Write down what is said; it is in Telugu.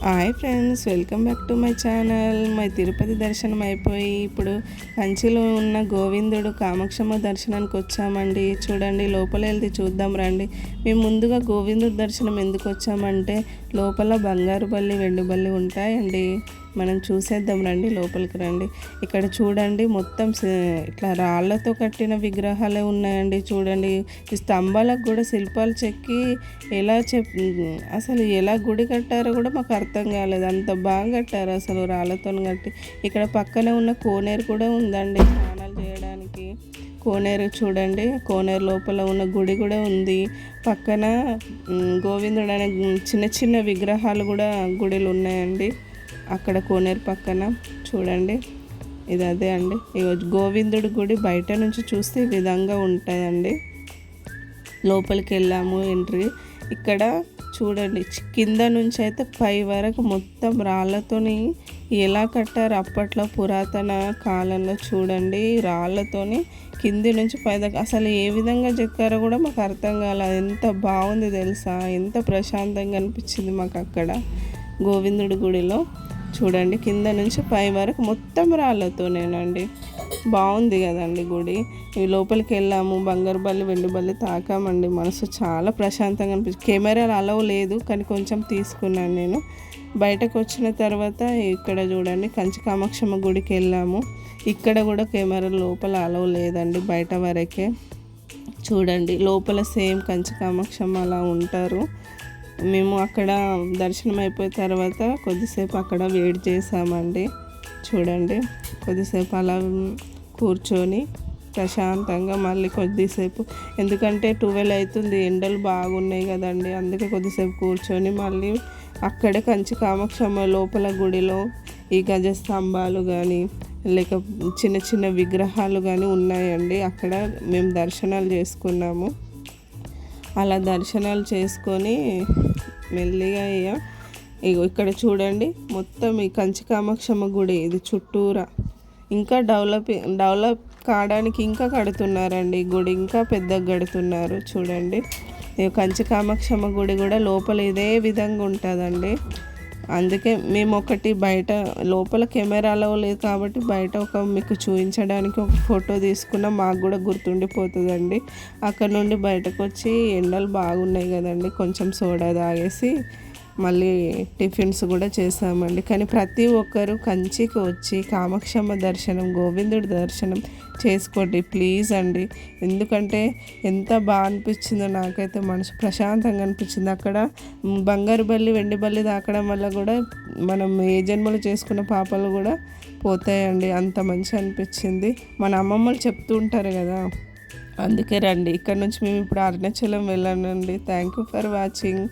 Hi friends, welcome back to my channel. My Tirupati దర్శనం అయిపోయి ఇప్పుడు కంచిలో ఉన్న గోవిందుడు కామాక్షమ్మ దర్శనానికి వచ్చామండి. చూడండి, లోపల వెళ్తే చూద్దాం రండి. మేము ముందుగా గోవిందుడి దర్శనం ఎందుకు వచ్చామంటే లోపల బంగారు బల్లి, వెండి బల్లి ఉంటాయండి. మనం చూసేద్దాం రండి, లోపలికి రండి. ఇక్కడ చూడండి, మొత్తం ఇట్లా రాళ్లతో కట్టిన విగ్రహాలే ఉన్నాయండి. చూడండి, ఈ స్తంభాలకు కూడా శిల్పాలు చెక్కి అసలు ఎలా గుడి కట్టారో కూడా మాకు అర్థం కాలేదు. అంత బాగా కట్టారు అసలు రాళ్ళతో కట్టి. ఇక్కడ పక్కనే ఉన్న కోనేరు కూడా ఉందండి స్నానాలు చేయడానికి. కోనేరు చూడండి, కోనేరు లోపల ఉన్న గుడి కూడా ఉంది. పక్కన గోవిందుడు అనే చిన్న చిన్న విగ్రహాలు కూడా గుడిలు ఉన్నాయండి. అక్కడ కోనేరు పక్కన చూడండి, ఇది అదే అండి. గోవిందుడి గుడి బయట నుంచి చూస్తే ఈ విధంగా ఉంటుందండి. లోపలికి వెళ్ళాము ఎంట్రీ. ఇక్కడ చూడండి, కింద నుంచి అయితే పై వరకు మొత్తం రాళ్ళతోని ఎలా కట్టారు అప్పట్లో పురాతన కాలంలో. చూడండి, రాళ్ళతోని కింది నుంచి పై దాకా అసలు ఏ విధంగా చెక్కారో కూడా మాకు అర్థం కాలేదు. ఎంత బాగుంది తెలుసా, ఎంత ప్రశాంతంగా అనిపించింది మాకు అక్కడ గోవిందుడి గుడిలో. చూడండి, కింద నుంచి పై వరకు మొత్తం రాళ్ళతోనేనండి. బాగుంది కదండి గుడి. ఇవి లోపలికి వెళ్ళాము, బంగారు బల్లి, వెండి బల్లి తాకామండి. మనసు చాలా ప్రశాంతంగా అనిపించింది. కెమెరాలు అలవ్ లేదు, కానీ కొంచెం తీసుకున్నాను నేను. బయటకు వచ్చిన తర్వాత ఇక్కడ చూడండి, కంచి కామాక్షమ్మ గుడికి వెళ్ళాము. ఇక్కడ కూడా కెమెరా లోపల అలవ్ లేదండి, బయట వరకే. చూడండి, లోపల సేమ్ కంచి కామాక్షమ్మ అలా ఉంటారు. మేము అక్కడ దర్శనం అయిపోయిన తర్వాత కొద్దిసేపు అక్కడ వెయిట్ చేసామండి. చూడండి, కొద్దిసేపు అలా కూర్చొని ప్రశాంతంగా మళ్ళీ కొద్దిసేపు, ఎందుకంటే 12 అవుతుంది, ఎండలు బాగున్నాయి కదండి. అందుకే కొద్దిసేపు కూర్చొని మళ్ళీ అక్కడే కంచి కామాక్షమ్మ లోపల గుడిలో ఈ గజస్తంభాలు కానీ లేక చిన్న చిన్న విగ్రహాలు కానీ ఉన్నాయండి. అక్కడ మేము దర్శనాలు చేసుకున్నాము. అలా దర్శనాలు చేసుకొని మెల్లిగా ఇక్కడ చూడండి, మొత్తం ఈ కంచి కామాక్షమ్మ గుడి ఇది చుట్టూరా ఇంకా డెవలప్ కావడానికి ఇంకా కడుతున్నారండి. గుడి ఇంకా పెద్దగా కడుతున్నారు. చూడండి, కంచి కామాక్షమ్మ గుడి కూడా లోపల ఇదే విధంగా ఉంటుందండి. అందుకే మేము ఒకటి బయట లోపల కెమెరాలో లేదు కాబట్టి బయట మీకు చూపించడానికి ఒక ఫోటో తీసుకున్నాం. మాకు కూడా గుర్తుండిపోతుందండి. అక్కడ నుండి బయటకు వచ్చి ఎండలు బాగున్నాయి కదండి, కొంచెం సోడా తాగేసి మళ్ళీ టిఫిన్స్ కూడా చేసామండి. కానీ ప్రతి ఒక్కరూ కంచికి వచ్చి కామాక్షమ్మ దర్శనం, గోవిందుడి దర్శనం చేసుకోండి ప్లీజ్ అండి. ఎందుకంటే ఎంత బాగా అనిపించిందో నాకైతే, మనసు ప్రశాంతంగా అనిపించింది. అక్కడ బంగారు బల్లి, వెండి బల్లి తాకడం వల్ల కూడా మనం ఏ జన్మలు చేసుకున్న పాపాలు కూడా పోతాయండి. అంత మంచి అనిపించింది. మన అమ్మమ్మలు చెప్తూ ఉంటారు కదా, అందుకే రండి. ఇక్కడ నుంచి మేము ఇప్పుడు అరుణాచలం వెళ్ళానండి. Thank you for watching.